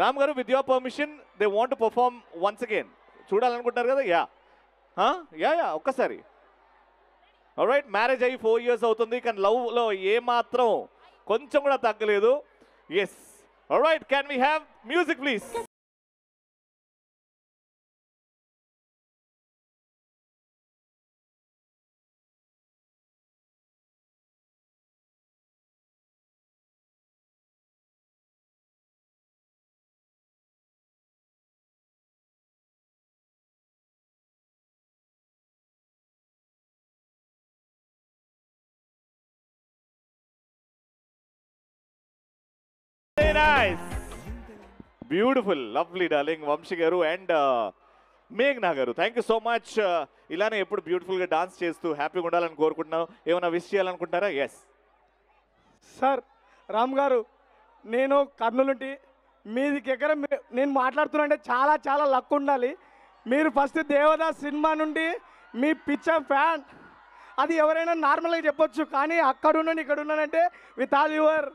రామ్ గారు with your permission they want to perform once again. చూడాలనుకుంటారు కదా? యా యా ఒక్కసారి. ఆల్రైట్, మ్యారేజ్ అయ్యి 4 years అవుతుంది, కానీ లవ్లో ఏమాత్రం కొంచెం కూడా తగ్గలేదు. Yes, alright, can we have music please? Nice, beautiful, lovely darling Vamshi గారు అండ్ మేఘ్నా గారు, థ్యాంక్ యూ సో మచ్. ఇలానే ఎప్పుడు బ్యూటిఫుల్గా డాన్స్ చేస్తూ హ్యాపీగా ఉండాలని కోరుకుంటున్నాం. ఏమైనా విష్ చేయాలనుకుంటారా? Yes sir. రామ్ గారు, నేను కర్నూలుంటి మీదికి ఎక్కడ నేను మాట్లాడుతున్నా అంటే చాలా చాలా లక్ ఉండాలి. మీరు ఫస్ట్ దేవదాస్ సినిమా నుండి మీ పిక్చర్ ఫ్యాన్, అది ఎవరైనా నార్మల్గా చెప్పొచ్చు, కానీ అక్కడున్నాను ఇక్కడ ఉన్నానంటే విత్ ఆల్ యువర్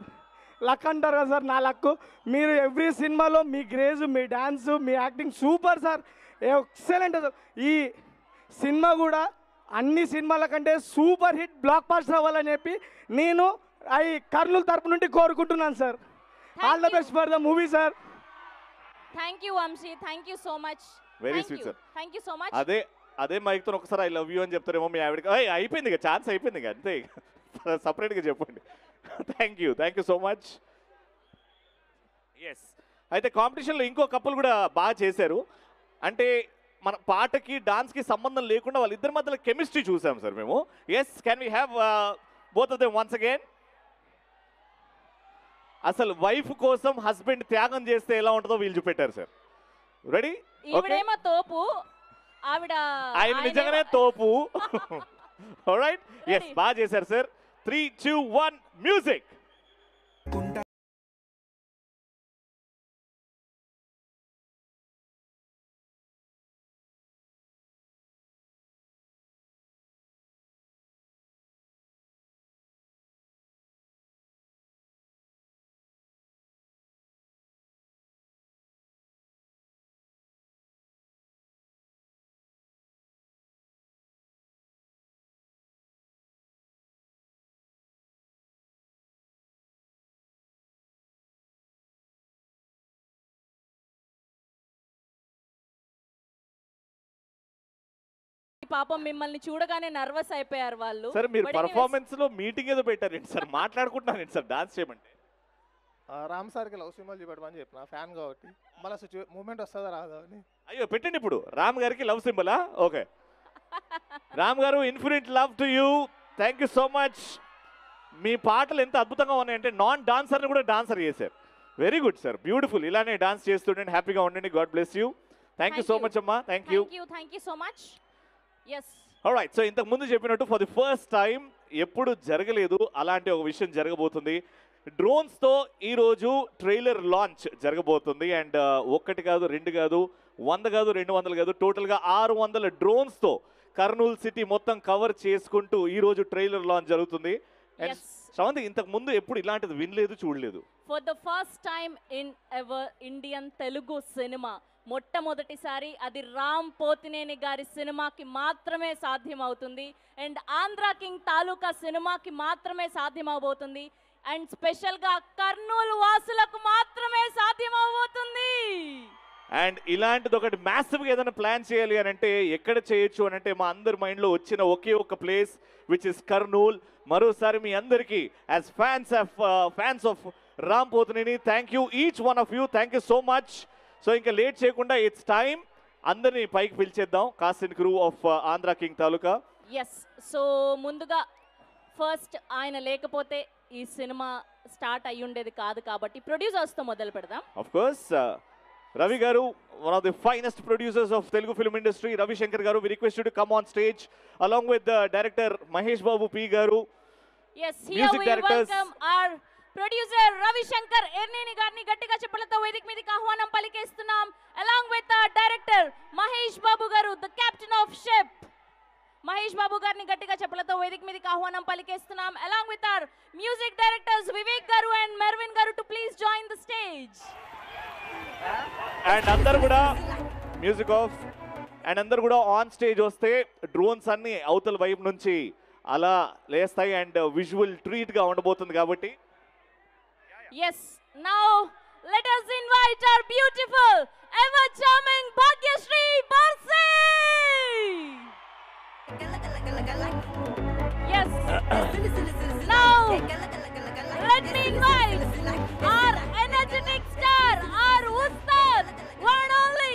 లక్ అంటారు కదా సార్, నా లక్. మీరు ఎవ్రీ సినిమాలో మీ గ్రేజ్, మీ డ్యాన్స్, మీ acting super sir, excellent sir. ఈ సినిమా కూడా అన్ని సినిమాల కంటే సూపర్ హిట్ బ్లాక్ బాస్టర్ అవ్వాలని చెప్పి నేను కర్నూలు తరపు నుండి కోరుకుంటున్నాను sir. All the best for the movie sir. Thank you Vamshi, thank you so much. Very sweet sir. Thank you so much. అదే మైక్తో ఒకసారి ఐ లవ్ యూ అని చెప్తారేమో మీ ఆవిడకి. అయిపోయింది ఇక, ఛాన్స్ అయిపోయింది ఇక, అంతే. సపరేట్గా చెప్పండి. Thank you so much. Yes, అయితే కాంపిటీషన్లో ఇంకో కప్పులు కూడా బాగా చేశారు. అంటే మన పాటకి డాన్స్కి సంబంధం లేకుండా వాళ్ళిద్దరి మధ్యలో కెమిస్ట్రీ చూసాం సార్ మేము. Yes, can we have both of them once again? అసలు వైఫ్ కోసం హస్బెండ్ త్యాగం చేస్తే ఎలా ఉంటుందో వీళ్ళు చూపెట్టారు సార్. రెడీ? ఈవిడేమో తోపు, ఆయన నిజంగానే తోపు. ఆల్రైట్, ఎస్, బాగా చేశారు సార్. 3, 2, 1 మ్యూజిక్. పాపం మిమ్మల్ని చూడగానే నర్వస్ అయిపోయారు వాళ్ళు. సార్ మీరు పర్ఫార్మెన్స్ లో మీటింగ్ ఏదో పెట్టారండి సార్, మాట్లాడుకుంటున్నాను సార్ డాన్స్ చేయమంటే. రామ్ సార్కి లవ్ సింబల్ చూపెట్టమని చెప్పిన, ఫ్యాన్ కాబట్టి మళ్ళీ మూమెంట్ వస్తుందా రాదా అని. అయ్యో పెట్టండి ఇప్పుడు, రామ్ గారికి లవ్ సింబలా? ఓకే, రామ్ గారు infinite love to you, thank you so much. మీ పాటలు ఎంత అద్భుతంగా ఉన్నాయంటే నాన్ డాన్సర్ని కూడా డాన్సర్ చేశారు. Very good sir, beautiful. ఇలానే డాన్స్ చేస్తుండండి, హ్యాపీగా ఉండండి. God bless you. Thank you so much అమ్మా. Thank you so much. Yes, alright. So ఇంతకు ముందు చెప్పినట్టు ఫర్ ది ఫస్ట్ టైం ఎప్పుడు జరగలేదు అలాంటి ఒక విషయం జరగబోతుంది. డ్రోన్స్తో ఈరోజు ట్రైలర్ లాంచ్ జరగబోతుంది. అండ్ ఒక్కటి కాదు, రెండు కాదు, 100 కాదు, 200 కాదు, టోటల్గా 600 డ్రోన్స్తో కర్నూలు సిటీ మొత్తం కవర్ చేసుకుంటూ ఈరోజు ట్రైలర్ లాంచ్ జరుగుతుంది. అండ్ శ్రవంతి, ఇంతకు ముందు ఎప్పుడు ఇలాంటిది వినలేదు, చూడలేదు. For the first time in ever Indian Telugu cinema, మొట్టమొదటిసారి అది రామ్ పోతినేని గారి సినిమాకి మాత్రమే సాధ్యమవుతుంది. అండ్ ఆంధ్ర కింగ్ తాలూకా సినిమాకి మాత్రమే సాధ్యమవబోతుంది. అండ్ స్పెషల్గా కర్నూలు వాసులకు మాత్రమే సాధ్యమవబోతుంది. అండ్ ఇలాంటిది ఒకటి మ్యాసివ్గా ఏదైనా ప్లాన్ చేయాలి అని అంటే ఎక్కడ చేయొచ్చు అని అంటే మా అందరి మైండ్లో వచ్చిన ఒకే ఒక ప్లేస్ విచ్ ఇస్ కర్నూల్. మరోసారి మీ అందరికీ as fans of Ram Pothineni thank you, each one of you, thank you so much. So ఇంకా లేట్ చేయకుండా ఇట్స్ టైం, అందరినీ పైకి పిలిచేద్దాం, cast and crew of Andhra king Taluka. Yes, so ముందుగా ఫస్ట్ ఆయన లేకపోతే ఈ సినిమా స్టార్ట్ అయ్యి ఉండేది కాదు, కాబట్టి ప్రొడ్యూసర్స్తో మొదలు పెడదాం. ఆఫ్ కోర్స్ రవి గారు, one of the finest producers of Telugu film industry, Ravi Shankar garu, we request you to come on stage along with the director Mahesh Babu P garu. Yes, here we welcome our producer Ravi Shankar Erneni garni gattiga cheppalato vedik meediki ahvanam palikestunam, along with our director Mahesh Babu garu, the captain of ship. Mahesh Babu garni gattiga cheppalato vedik meediki ahvanam palikestunam, along with our music directors Vivek garu and Mervin garu to please join the stage. And అందరు కూడా music of. And అందరు కూడా on stage వస్తే drones అన్ని అవతల వైపు నుంచి అలా లేస్తాయి అండ్ విజువల్ ట్రీట్ గా ఉండబోతుంది కాబట్టి. Yes, now let us invite our beautiful, ever charming Bhagyashree Barsi. Yes. Now let me invite our energetic star, our Ustad, one and only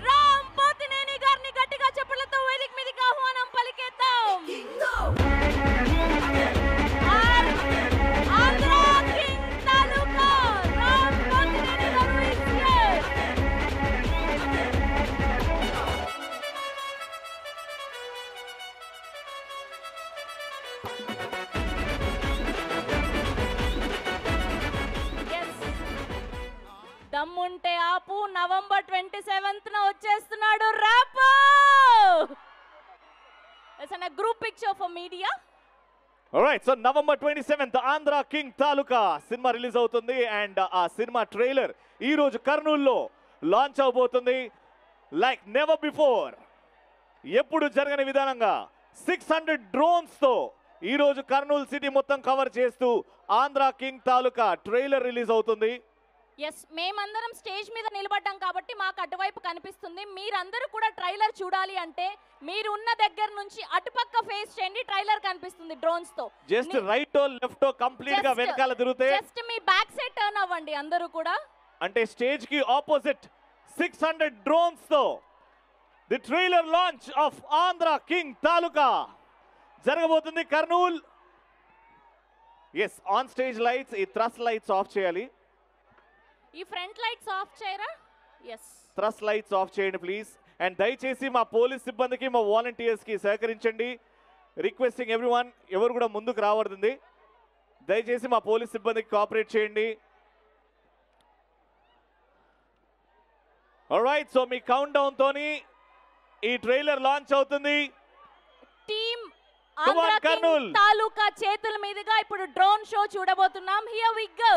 Ram Potineni garni గట్టిగా చప్పట్లతో వేదిక మీదకి ఆహ్వానం పలికేద్దాం. Andhra King Taluka, Ram Potineni garu is here. Yes. దమ్ముంటే ఆపు, November 27th వచ్చేస్తున్నాడు rap. It's a group picture for media. Alright, so November 27th Andhra king Taluka సినిమా release అవుతుంది అండ్ ఆ సినిమా ట్రైలర్ ఈ రోజు కర్నూలులో లాంచ్ అవబోతుంది. లైక్ నెవర్ బిఫోర్, ఎప్పుడు జరగని విధానంగా 600 డ్రోన్స్ తో ఈ రోజు కర్నూలు సిటీ మొత్తం కవర్ చేస్తూ ఆంధ్ర కింగ్ తాలూకా ట్రైలర్ రిలీజ్ అవుతుంది. ఎస్, మేమందరం స్టేజ్ మీద నిలబడ్డాం కాబట్టి మాకు అటువైపు కనిపిస్తుంది. మీరందరూ కూడా ట్రైలర్ చూడాలి అంటే మీరు ఉన్న దగ్గర నుంచి అటుపక్క ఫేస్ చేయండి, ట్రైలర్ కనిపిస్తుంది డ్రోన్స్ తో. జస్ట్ రైట్ ఓ లెఫ్ట్ ఓ కంప్లీట్ గా వెనకాల తిరిగితే జస్ట్ మీ బ్యాక్ సైడ్ టర్న్ అవ్వండి అందరూ కూడా. అంటే స్టేజ్ కి ఆపోజిట్ 600 డ్రోన్స్ తో the trailer launch of Andhra king Taluka జరగబోతుంది Kurnool. Yes, on stage lights, ఈ థ్రస్ట్ లైట్స్ ఆఫ్ చేయాలి. ఈ ఫ్రంట్ లైట్స్ ఆఫ్ చేయరా? ఎస్, థ్రస్ట్ లైట్స్ ఆఫ్ చేయండి ప్లీజ్. అండ్ దయచేసి మా పోలీస్ సిబ్బందికి, మా వాలంటీర్స్ కి సహకరించండి. రిక్వెస్టింగ్ ఎవ్రీవన్, ఎవరు కూడా ముందుకు రావడుతుంది. దయచేసి మా పోలీస్ సిబ్బందికి కోఆపరేట్ చేయండి. ఆల్రైట్, సో మీ కౌంట్ డౌన్ తోని ఈ ట్రైలర్ లాంచ్ అవుతుంది. Team Come on, Andhra Karnool. King Taluka చేతుల మీదుగా ఇప్పుడు డ్రోన్ షో చూడబోతున్నాం. Here we go.